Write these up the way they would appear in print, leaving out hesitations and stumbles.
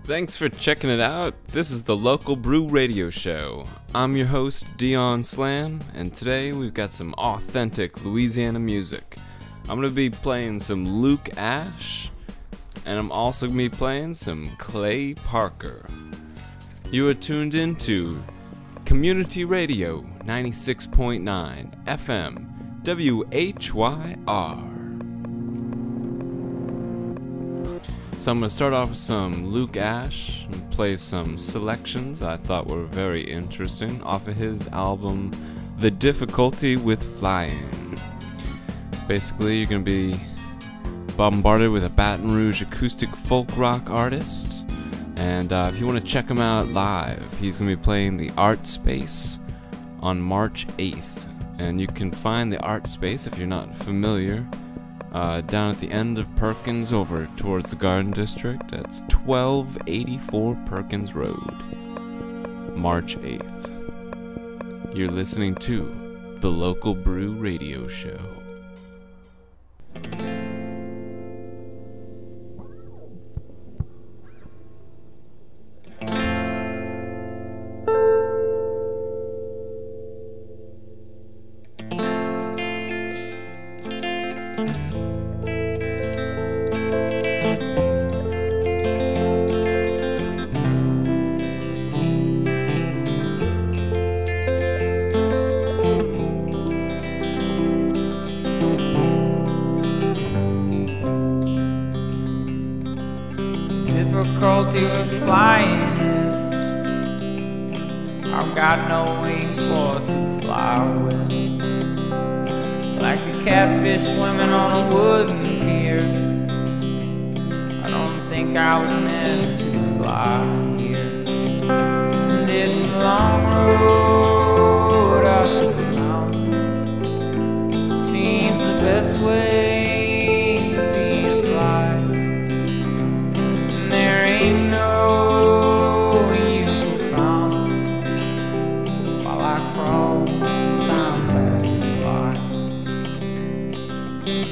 Thanks for checking it out. This is the local Brew radio show. I'm your host, Deon Slam, and today we've got some authentic Louisiana music. I'm going to be playing some Luke Ash, and I'm also going to be playing some Clay Parker. You are tuned into Community Radio 96.9 FM WHYR. So I'm going to start off with some Luke Ash and play some selections I thought were very interesting off of his album The Difficulty with Flying. Basically, you're going to be bombarded with a Baton Rouge acoustic folk rock artist. And if you want to check him out live, he's going to be playing the Art Space on March 8th. And you can find the Art Space, if you're not familiar, down at the end of Perkins over towards the Garden District. That's 1284 Perkins Road, March 8th. You're listening to the Local Brew Radio Show. Difficulty with flying is I've got no wings for to fly with. Like a catfish swimming on a wooden pier, I don't think I was meant to fly here. And it's a long road up this mountain, seems the best way to be to fly. There ain't no useful fountain while I crawl, time passes by.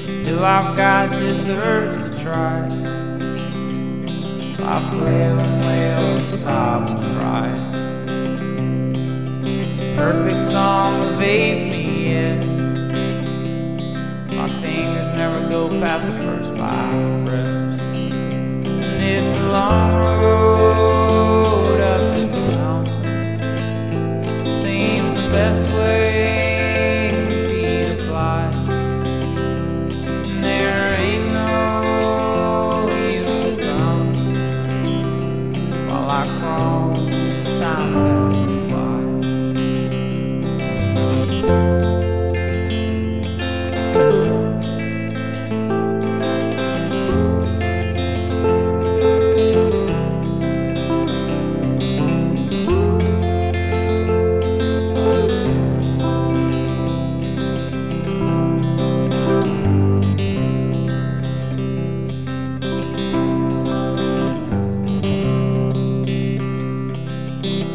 Still I've got this urge to try, so I flail and wail and sob and cry. Perfect song evades me yet, my fingers never go past the first 5 frets. It's a long road up this mountain, seems the best way to be to fly. And there ain't no useful fountain while I crawl, time passes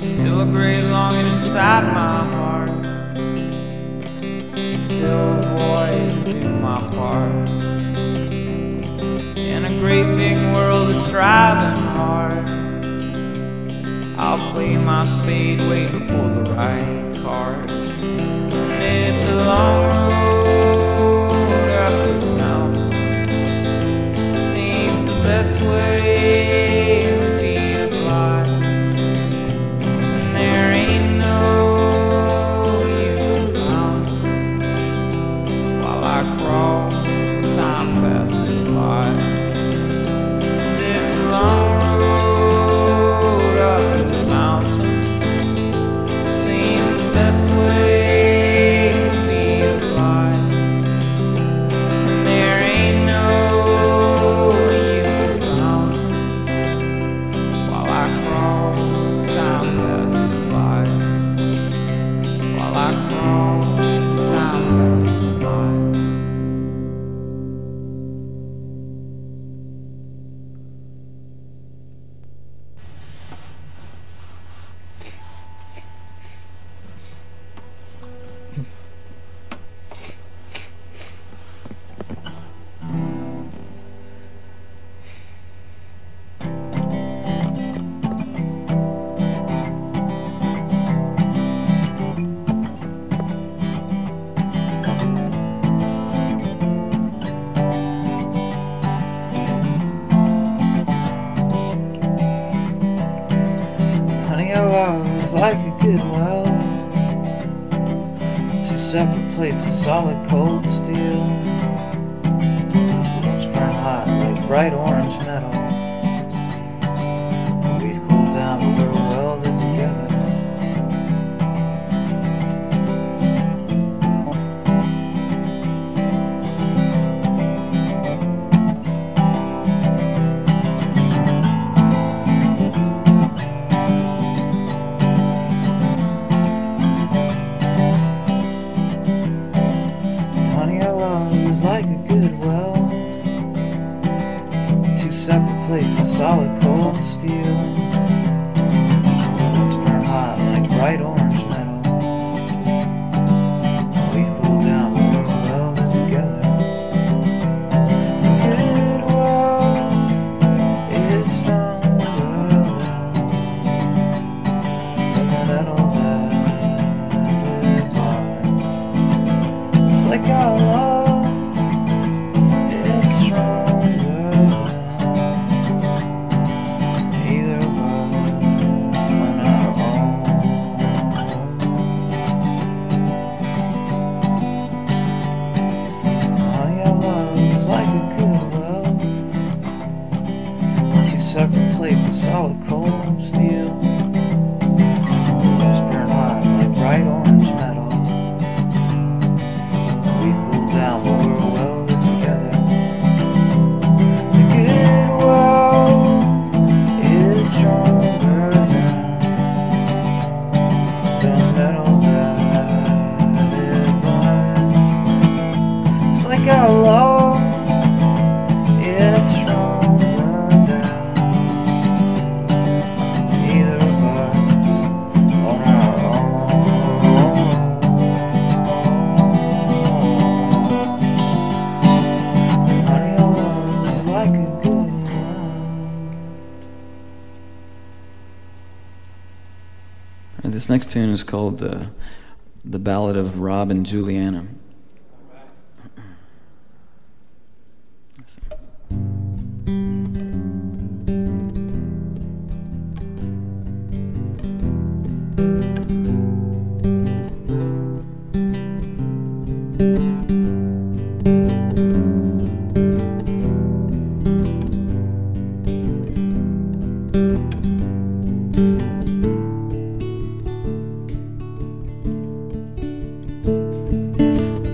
still a great longing inside my heart to fill a void, to do my part. In a great big world of striving hard, I'll play my spade waiting for the right card. And it's a long road up this mountain, seems the best way to be to fly. There ain't no useful fountain while I crawl, time passes by. It's a long road up this mountain, seems the best way to be to fly. And there ain't no useful fountain while I crawl, time passes by. While I crawl, time passes by. well. Two separate plates of solid cold steel. Which burn hot like bright orange metal. We've cooled down but we're welded together. Like a good weld. Two separate plates of solid cold steel. It's burn hot like bright orange metal. We cool down but we're welded together. A good weld is stronger than the metal that it binds. It's like our love. Separate plates of solid cold steel. Just burn hot like bright orange metal. We cool down but we're welded together. The good weld is stronger than the metal that it binds. It's like our love, it's stronger. This next tune is called The Ballad of Rob and Juliana.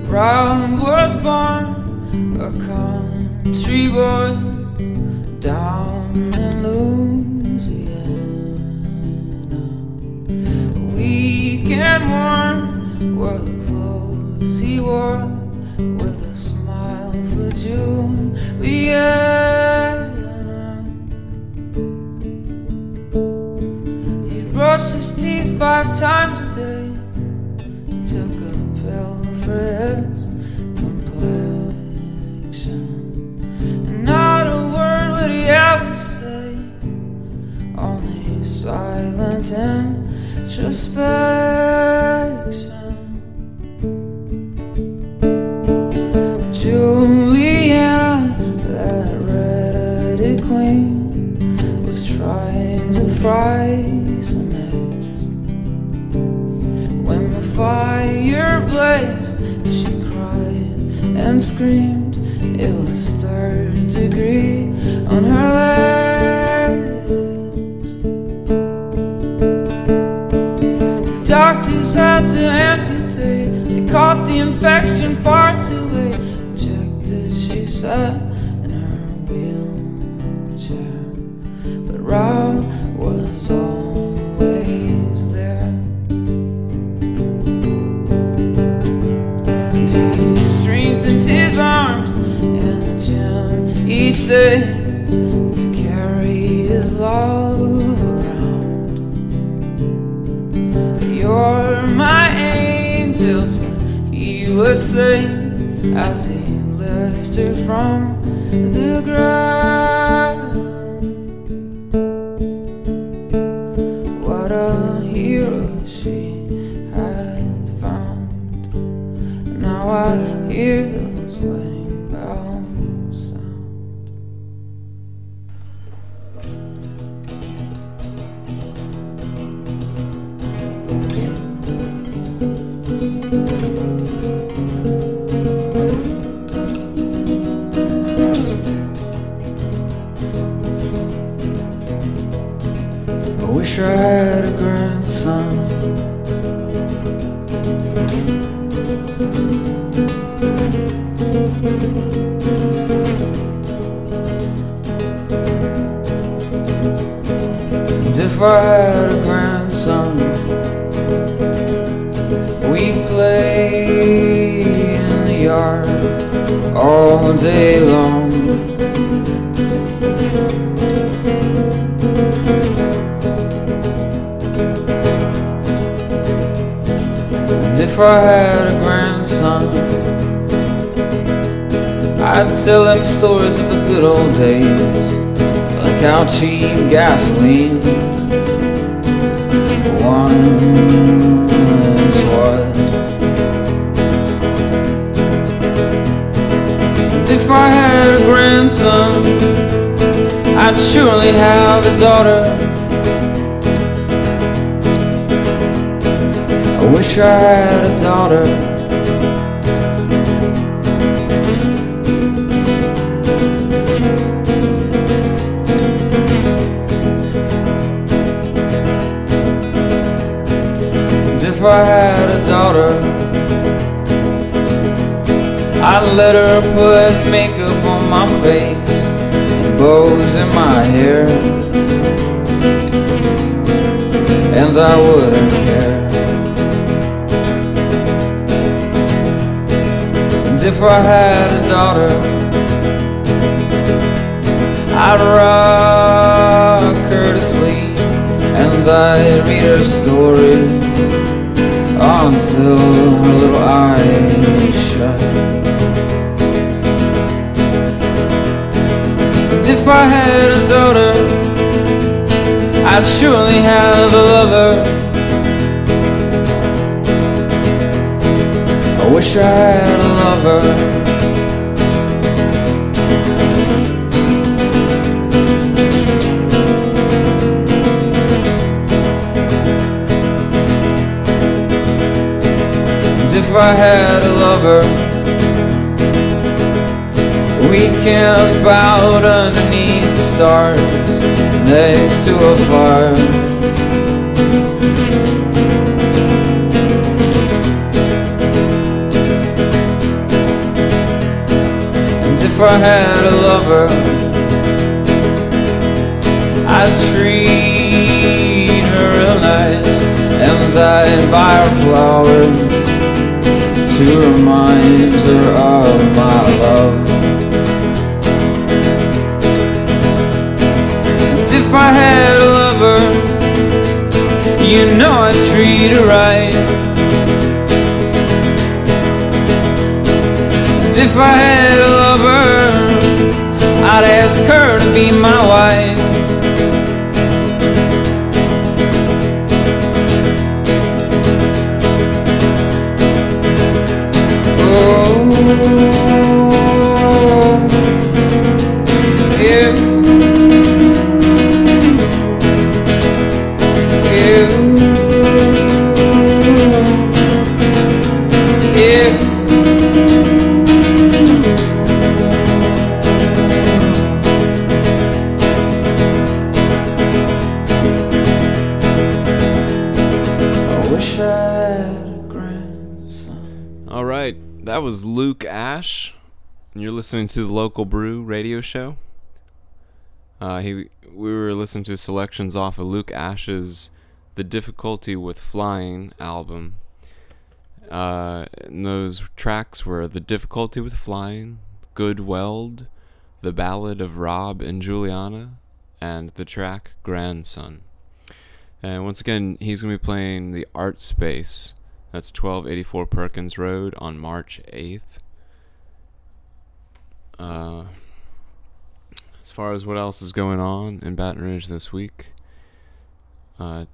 Rob was born a country boy down in Louisiana. Weak and worn were the clothes he wore, with a smile for Juliana. He'd brush his teeth 5 times a day, took a pill for his complexion, and not a word would he ever say, only silent introspection. Juliana, that red-headed queen, was trying to fry some eggs when the fire blazed. She cried and screamed. It was 3rd degree on her legs. The doctors had to amputate. They caught the infection far too late. Dejected, she sat in her wheelchair, but Rob was always there. He strengthened his arms in the gym each day to carry his love around. You're my angels, he would say, as he lifted her from the ground. What a hero she had found. Now I hear those wedding bells sound. I had a grandson, we'd play in the yard all day long. And if I had a grandson, I'd tell him stories of the good old days, like how cheap gasoline once was. And if I had a grandson, I'd surely have a daughter. I wish I had a daughter. If I had a daughter, I'd let her put makeup on my face and bows in my hair, and I wouldn't care. And if I had a daughter, I'd rock her to sleep, and I'd read her stories until her little eyes shut. And if I had a daughter, I'd surely have a lover. I wish I had a lover. If I had a lover, we'd camp out underneath the stars next to a fire. And if I had a lover, I'd treat her real nice, and I'd buy her flowers to remind her of my love. And if I had a lover, you know I'd treat her right. And if I had a lover, I'd ask her to be my wife. That was Luke Ash, and you're listening to the Local Brew radio show. We were listening to selections off of Luke Ash's The Difficulty with Flying album. And those tracks were The Difficulty with Flying, Good Weld, The Ballad of Rob and Juliana, and the track Grandson. And once again, he's going to be playing the Art Space. That's 1284 Perkins Road on March 8th. As far as what else is going on in Baton Rouge this week, at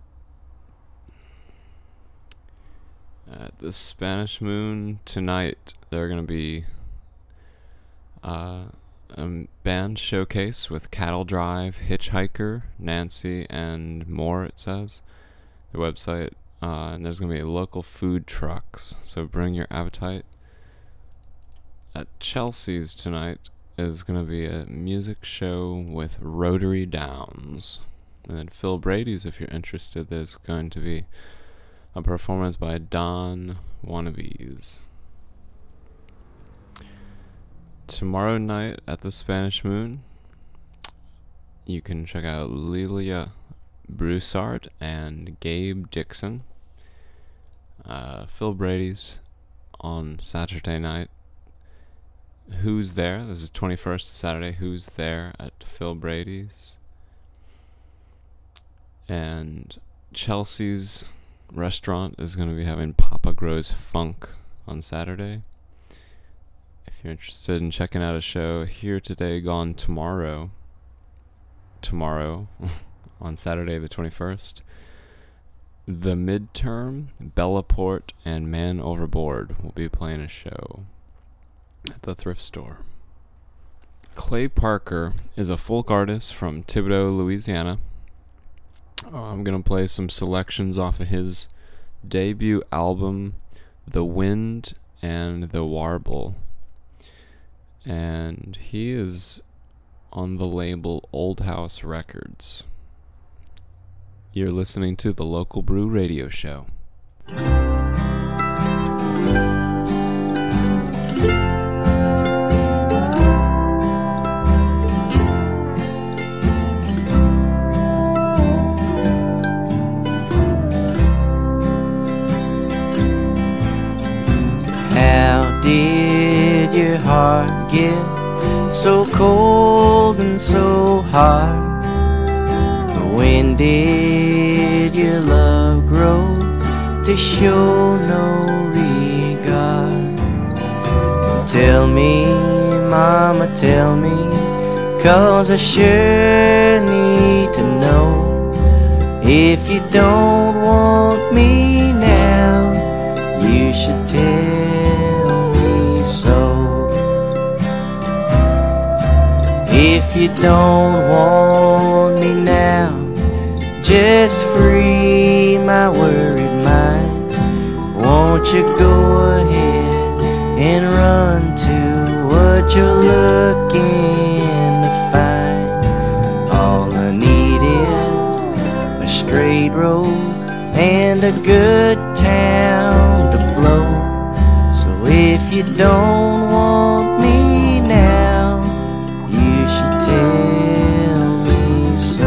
the Spanish Moon tonight, they're going to be a band showcase with Cattle Drive, Hitchhiker, Nancy, and more, it says. The website. And there's going to be local food trucks, so bring your appetite. At Chelsea's tonight is going to be a music show with Rotary Downs. And then Phil Brady's, if you're interested, there's going to be a performance by Don Wannabes. Tomorrow night at the Spanish Moon, you can check out Lilia Broussard and Gabe Dixon. Phil Brady's on Saturday night. Who's There? This is 21st Saturday. Who's There at Phil Brady's. And Chelsea's restaurant is going to be having Papa Grows Funk on Saturday. If you're interested in checking out a show, Here Today, Gone Tomorrow. Tomorrow on Saturday the 21st. The Midterm, Bellaport, and Man Overboard will be playing a show at the thrift store. Clay Parker is a folk artist from Thibodaux, Louisiana. I'm going to play some selections off of his debut album, The Wind and the Warble. And he is on the label Old House Records. You're listening to the Local Brew Radio Show. How did your heart get so cold and so hard? When did your love grow to show no regard? Tell me, mama, tell me, 'cause I sure need to know. If you don't want me now, you should tell me so. If you don't want me now, just free my worried mind. Won't you go ahead and run to what you're looking to find? All I need is a straight road and a good town to blow. So if you don't want me now, you should tell me so.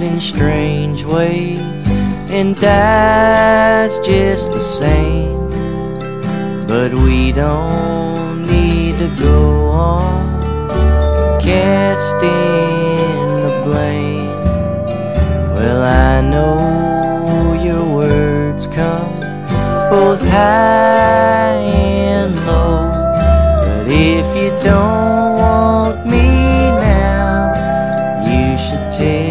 In strange ways and dies just the same, but we don't need to go on casting the blame. Well, I know your words come both high and low, but if you don't want me now, you should tell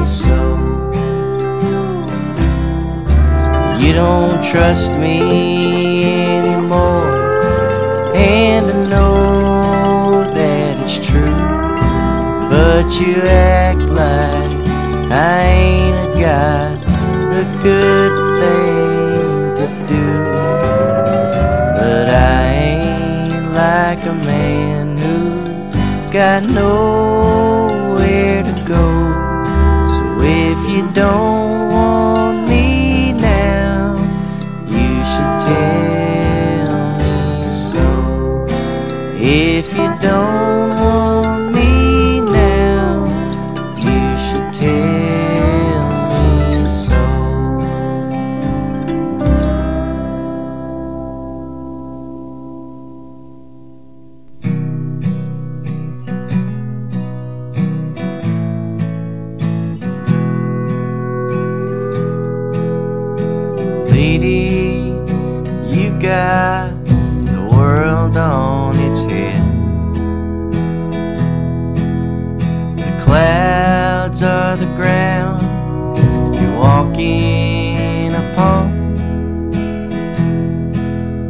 so. You don't trust me anymore, and I know that it's true, but you act like I ain't got a good thing to do. But I ain't like a man who's got nowhere to go. If you don't want me now, you should tell me so. If you don't want me now, you should tell me so. Lady, you got the world on its head. The clouds are the ground you're walking upon.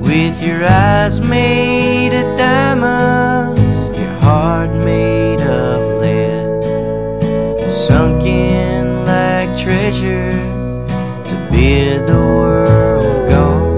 With your eyes made of diamonds, your heart made of lead, sunk in like treasure to bid the world gone.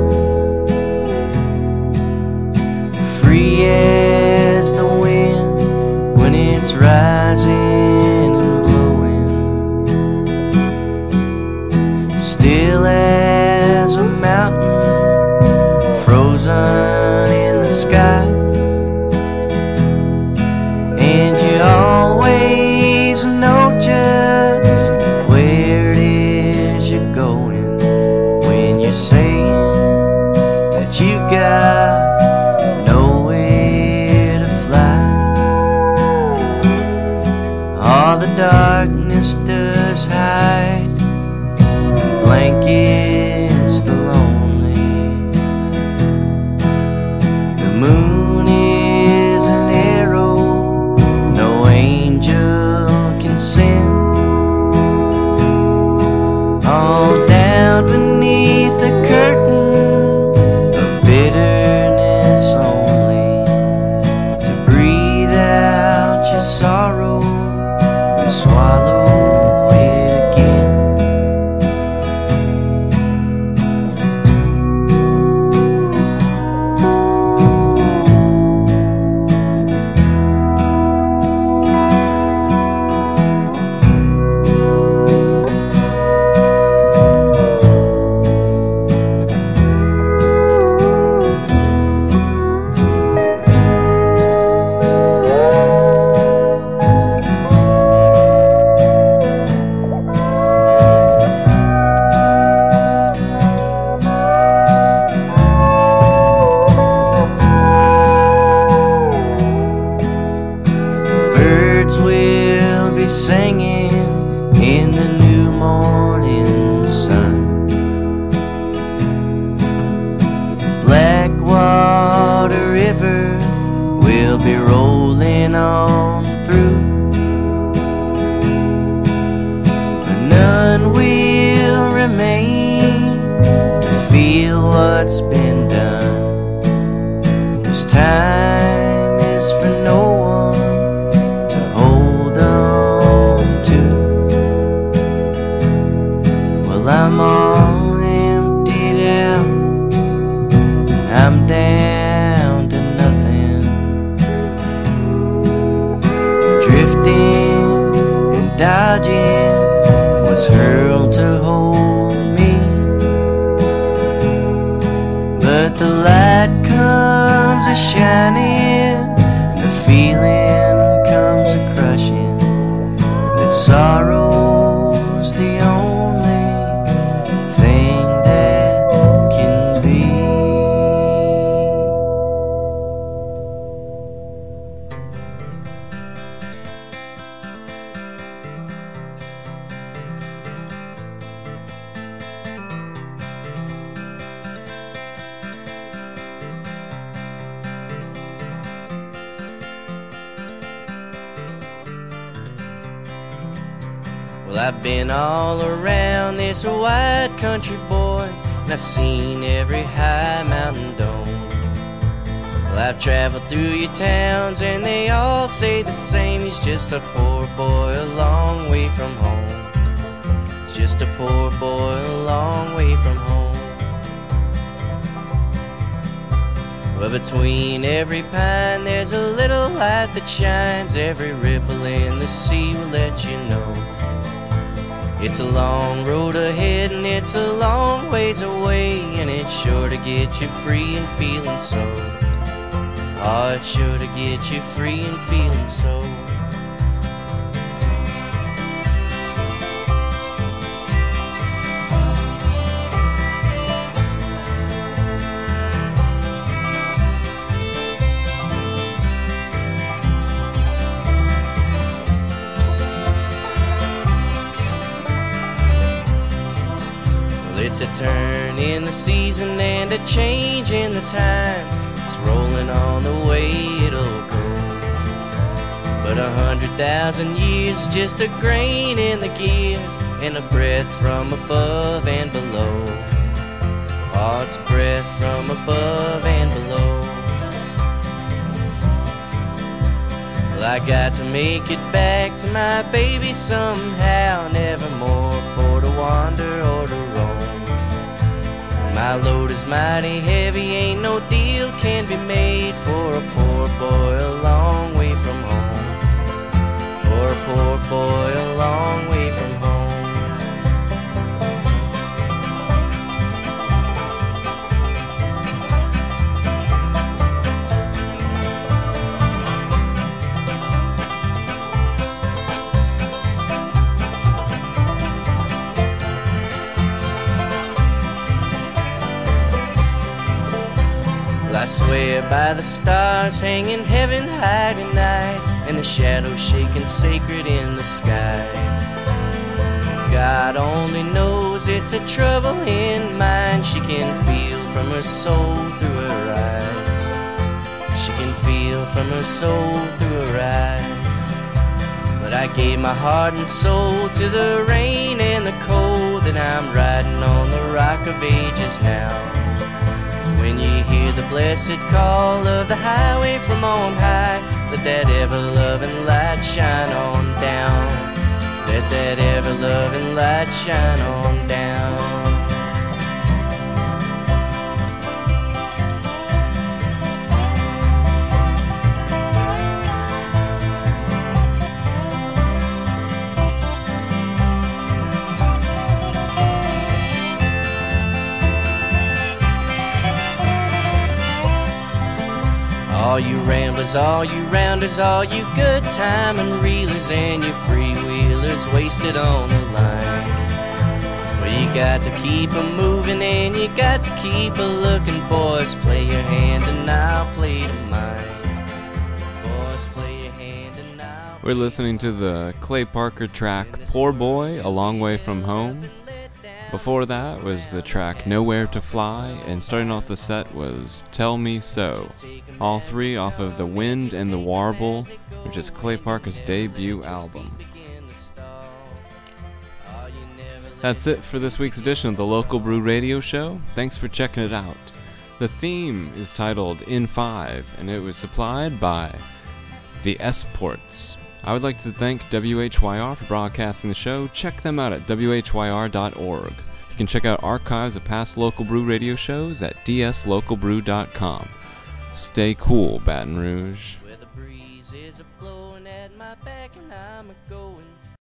sisters hide, blankets the lonely. The moon is an arrow no angel can send. All down beneath the curtain of bitterness only, to breathe out your sorrow and swallow it again. Birds will be singing in the new morning sun. Blackwater River will be rolling on through, but none will remain to feel what's been done. This time is for no one to hold on to. Well, I'm all emptied out, I'm down to nothing, drifting and dodging was hurled to hold me. But the light comes a shining, the feeling comes a crushing, that sorrow's the only thing that can be. Well, I've been all around this wide country, boys, and I've seen every high mountain dome. Well, I've traveled through your towns and they all say the same. He's just a poor boy a long way from home. He's just a poor boy a long way from home. Well, between every pine there's a little light that shines. Every ripple in the sea will let you know it's a long road ahead and it's a long ways away, and it's sure to get you free and feeling so. Oh, it's sure to get you free and feeling so. It's a turn in the season and a change in the time. It's rolling on the way it'll go. But 100,000 years is just a grain in the gears, and a breath from above and below. Oh, it's breath from above and below. Well, I got to make it back to my baby somehow, never more for to wander or to roam. My load is mighty heavy, ain't no deal can be made for a poor boy a long way from home. For a poor boy a long way from home. I swear by the stars hanging heaven high tonight, and the shadows shaking sacred in the sky. God only knows it's a trouble in mind. She can feel from her soul through her eyes. She can feel from her soul through her eyes. But I gave my heart and soul to the rain and the cold, and I'm riding on the rock of ages now. 'Cause when you hear the blessed call of the highway from on high, let that ever-loving light shine on down. Let that ever-loving light shine on down. All you ramblers, all you rounders, all you good time and reelers, and you freewheelers wasted on the line. Well, you got to keep 'em moving and you got to keep a looking. Boys, play your hand and I'll play to mine. Boys, play your hand and I'll. We're listening to the Clay Parker track Poor Boy, A Long Way From Home. Before that was the track Nowhere to Fly, and starting off the set was Tell Me So. All three off of The Wind and the Warble, which is Clay Parker's debut album. That's it for this week's edition of the Local Brew Radio Show. Thanks for checking it out. The theme is titled In 5, and it was supplied by the S-Ports. I would like to thank WHYR for broadcasting the show. Check them out at whyr.org. You can check out archives of past Local Brew radio shows at dslocalbrew.com. Stay cool, Baton Rouge. Where the breeze is a blowing at my back and I'm a going.